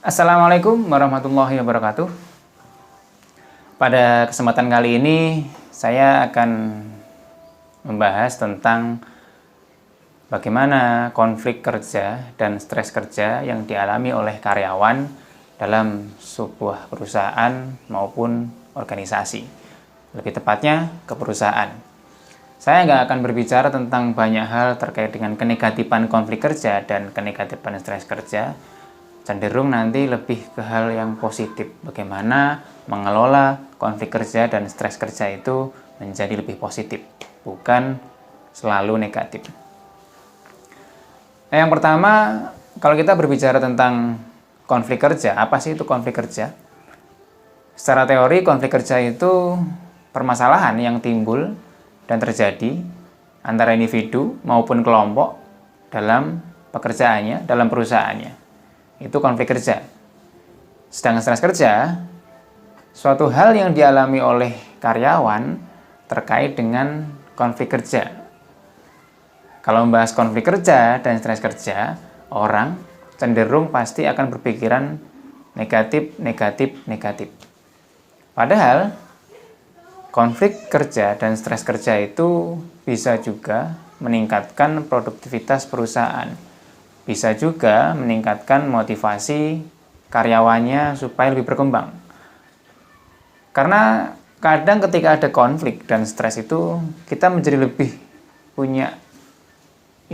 Assalamualaikum warahmatullahi wabarakatuh. Pada kesempatan kali ini saya akan membahas tentang bagaimana konflik kerja dan stres kerja yang dialami oleh karyawan dalam sebuah perusahaan maupun organisasi. Lebih tepatnya ke perusahaan. Saya nggak akan berbicara tentang banyak hal terkait dengan kenegatifan konflik kerja dan kenegatifan stres kerja. Cenderung nanti lebih ke hal yang positif. Bagaimana mengelola konflik kerja dan stres kerja itu menjadi lebih positif, bukan selalu negatif. Nah, yang pertama, kalau kita berbicara tentang konflik kerja, apa sih itu konflik kerja? Secara teori, konflik kerja itu permasalahan yang timbul dan terjadi antara individu maupun kelompok dalam pekerjaannya, dalam perusahaannya. Itu konflik kerja. Sedangkan stres kerja, suatu hal yang dialami oleh karyawan terkait dengan konflik kerja. Kalau membahas konflik kerja dan stres kerja, orang cenderung pasti akan berpikiran negatif, negatif, negatif. Padahal, konflik kerja dan stres kerja itu bisa juga meningkatkan produktivitas perusahaan. Bisa juga meningkatkan motivasi karyawannya supaya lebih berkembang. Karena kadang ketika ada konflik dan stres itu, kita menjadi lebih punya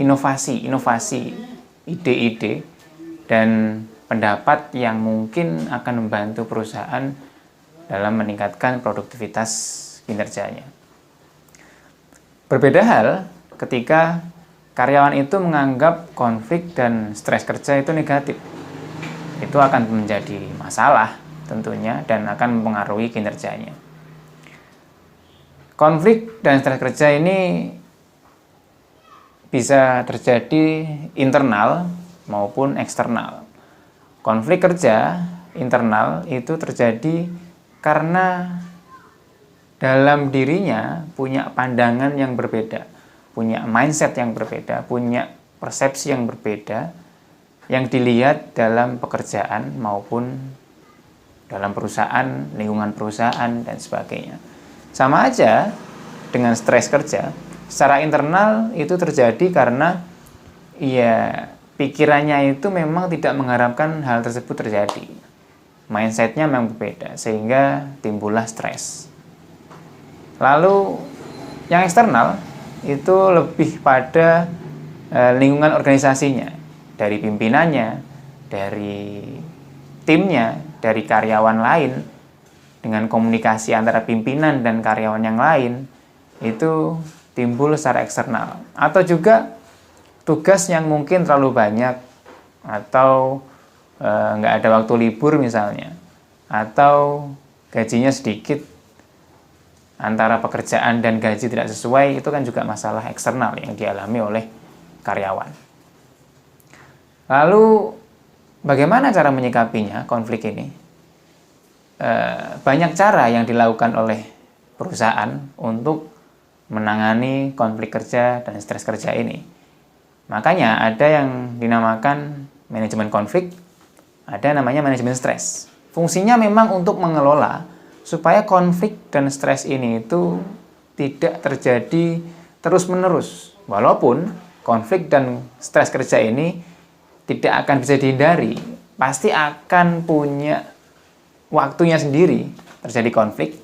inovasi, ide-ide, dan pendapat yang mungkin akan membantu perusahaan dalam meningkatkan produktivitas kinerjanya. Berbeda hal ketika karyawan itu menganggap konflik dan stres kerja itu negatif. Itu akan menjadi masalah tentunya dan akan mempengaruhi kinerjanya. Konflik dan stres kerja ini bisa terjadi internal maupun eksternal. Konflik kerja internal itu terjadi karena dalam dirinya punya pandangan yang berbeda, punya mindset yang berbeda, punya persepsi yang berbeda, yang dilihat dalam pekerjaan maupun dalam perusahaan, lingkungan perusahaan, dan sebagainya. Sama aja dengan stres kerja, secara internal itu terjadi karena pikirannya itu memang tidak mengharapkan hal tersebut terjadi. Mindsetnya memang berbeda, sehingga timbullah stres. Lalu yang eksternal itu lebih pada lingkungan organisasinya, dari pimpinannya, dari timnya, dari karyawan lain, dengan komunikasi antara pimpinan dan karyawan yang lain, itu timbul secara eksternal. Atau juga tugas yang mungkin terlalu banyak, atau nggak ada waktu libur misalnya, atau gajinya sedikit, antara pekerjaan dan gaji tidak sesuai, itu kan juga masalah eksternal yang dialami oleh karyawan. Lalu, bagaimana cara menyikapinya konflik ini? Banyak cara yang dilakukan oleh perusahaan untuk menangani konflik kerja dan stres kerja ini. Makanya ada yang dinamakan manajemen konflik, ada namanya manajemen stres. Fungsinya memang untuk mengelola supaya konflik dan stres ini itu tidak terjadi terus-menerus. Walaupun konflik dan stres kerja ini tidak akan bisa dihindari, pasti akan punya waktunya sendiri terjadi konflik,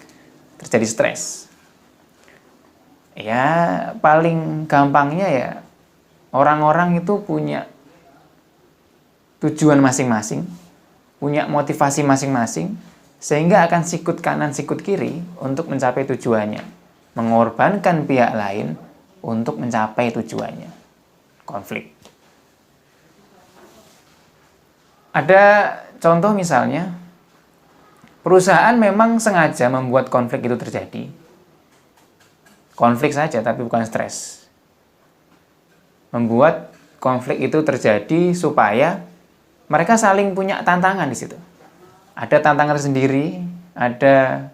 terjadi stres. Ya, paling gampangnya ya, orang-orang itu punya tujuan masing-masing, punya motivasi masing-masing, sehingga akan sikut kanan sikut kiri untuk mencapai tujuannya, mengorbankan pihak lain untuk mencapai tujuannya. Konflik. Ada contoh misalnya, perusahaan memang sengaja membuat konflik itu terjadi. Konflik saja tapi bukan stres. Membuat konflik itu terjadi supaya mereka saling punya tantangan di situ. Ada tantangan sendiri, ada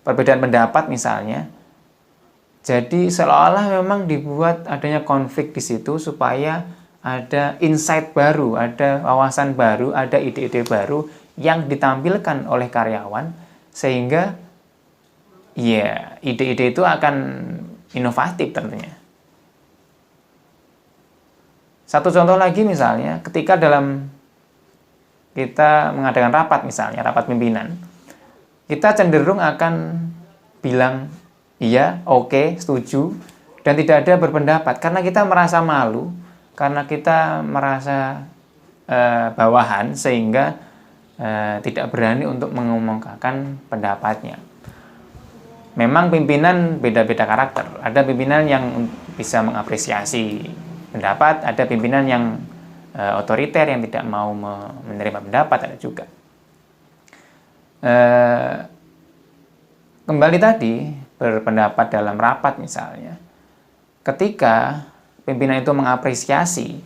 perbedaan pendapat misalnya. Jadi seolah-olah memang dibuat adanya konflik di situ supaya ada insight baru, ada wawasan baru, ada ide-ide baru yang ditampilkan oleh karyawan, sehingga ya ide-ide itu akan inovatif tentunya. Satu contoh lagi misalnya, ketika dalam kita mengadakan rapat misalnya, rapat pimpinan, kita cenderung akan bilang iya, oke, setuju, dan tidak ada berpendapat, karena kita merasa malu, karena kita merasa bawahan, sehingga tidak berani untuk mengumumkakan pendapatnya. Memang pimpinan beda-beda karakter. Ada pimpinan yang bisa mengapresiasi pendapat, ada pimpinan yang otoriter yang tidak mau menerima pendapat, ada juga. Kembali tadi, berpendapat dalam rapat misalnya, ketika pimpinan itu mengapresiasi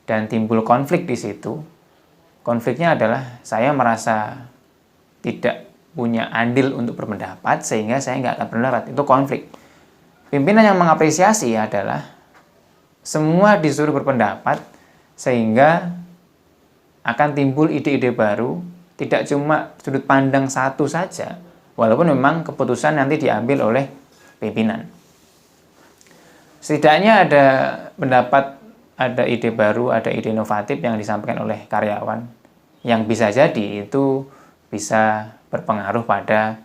dan timbul konflik di situ, konfliknya adalah saya merasa tidak punya andil untuk berpendapat sehingga saya nggak akan berpendapat. Itu konflik. Pimpinan yang mengapresiasi adalah semua disuruh berpendapat sehingga akan timbul ide-ide baru, tidak cuma sudut pandang satu saja, walaupun memang keputusan nanti diambil oleh pimpinan. Setidaknya ada pendapat, ada ide baru, ada ide inovatif yang disampaikan oleh karyawan, yang bisa jadi itu bisa berpengaruh pada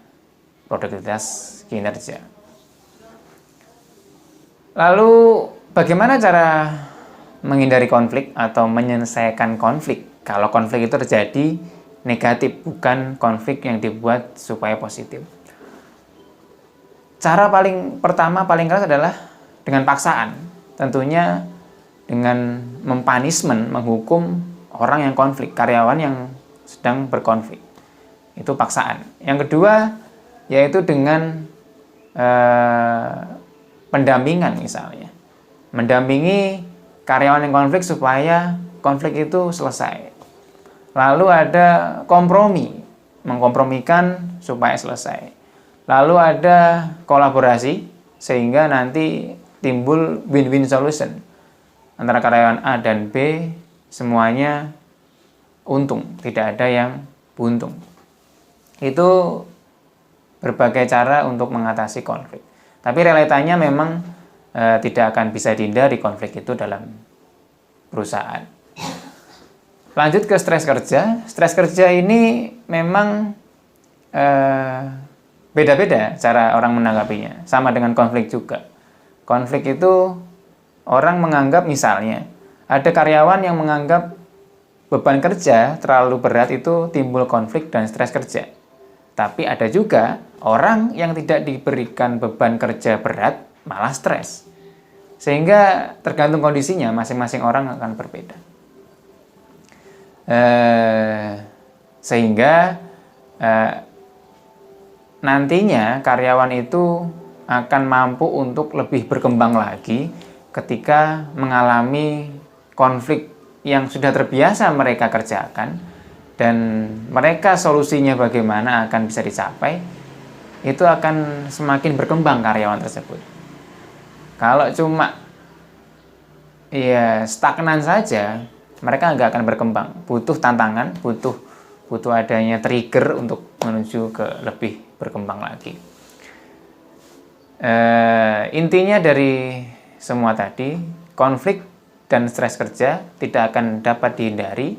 produktivitas kinerja. Lalu bagaimana cara menghindari konflik atau menyelesaikan konflik kalau konflik itu terjadi negatif, bukan konflik yang dibuat supaya positif? Cara pertama paling keras adalah dengan paksaan. Tentunya dengan mempunishment, menghukum orang yang konflik, karyawan yang sedang berkonflik. Itu paksaan. Yang kedua, yaitu dengan pendampingan misalnya. Mendampingi karyawan yang konflik supaya konflik itu selesai. Lalu ada kompromi, mengkompromikan supaya selesai. Lalu ada kolaborasi, sehingga nanti timbul win-win solution. Antara karyawan A dan B, semuanya untung, tidak ada yang buntung. Itu berbagai cara untuk mengatasi konflik. Tapi realitanya memang tidak akan bisa dihindari konflik itu dalam perusahaan. Lanjut ke stres kerja. Stres kerja ini memang beda-beda cara orang menanggapinya. Sama dengan konflik juga. Konflik itu orang menganggap, misalnya ada karyawan yang menganggap beban kerja terlalu berat itu timbul konflik dan stres kerja. Tapi ada juga orang yang tidak diberikan beban kerja berat malah stres. Sehingga tergantung kondisinya, masing-masing orang akan berbeda. Sehingga nantinya karyawan itu akan mampu untuk lebih berkembang lagi ketika mengalami konflik yang sudah terbiasa mereka kerjakan, dan mereka solusinya bagaimana akan bisa dicapai, itu akan semakin berkembang karyawan tersebut. Kalau cuma ya stagnan saja, mereka nggak akan berkembang. Butuh tantangan, butuh adanya trigger untuk menuju ke lebih berkembang lagi. Intinya dari semua tadi, konflik dan stres kerja tidak akan dapat dihindari,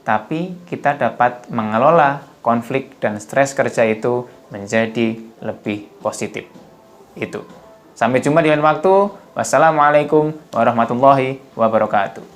tapi kita dapat mengelola konflik dan stres kerja itu menjadi lebih positif. Itu. Sampai jumpa di lain waktu. Wassalamualaikum warahmatullahi wabarakatuh.